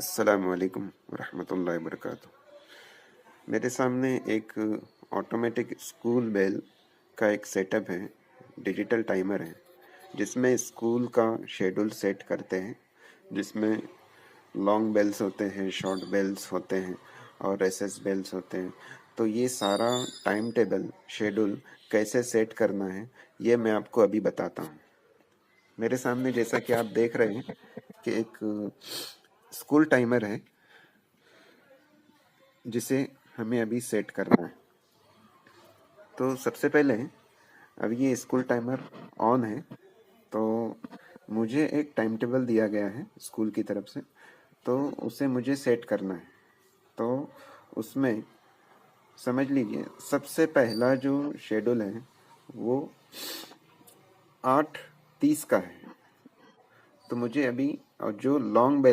अस्सलामुअलैकुम वरहमतुल्लाहि वबरकातुह। मेरे सामने एक ऑटोमेटिक स्कूल बेल का एक सेटअप है, डिजिटल टाइमर है, जिसमें स्कूल का शेड्यूल सेट करते हैं, जिसमें लॉन्ग बेल्स होते हैं, शॉर्ट बेल्स होते हैं और रेसेस बेल्स होते हैं। तो ये सारा टाइम टेबल शेड्यूल कैसे सेट करना है, ये मैं आपको अभी बताता हूँ। मेरे सामने जैसा कि आप देख रहे हैं कि एक स्कूल टाइमर है, जिसे हमें अभी सेट करना है। तो सबसे पहले अब ये स्कूल टाइमर ऑन है, तो मुझे एक टाइम टेबल दिया गया है स्कूल की तरफ से, तो उसे मुझे सेट करना है। तो उसमें समझ लीजिए सबसे पहला जो शेड्यूल है वो 8:30 का है। तो मुझे अभी, और जो लॉन्ग बेल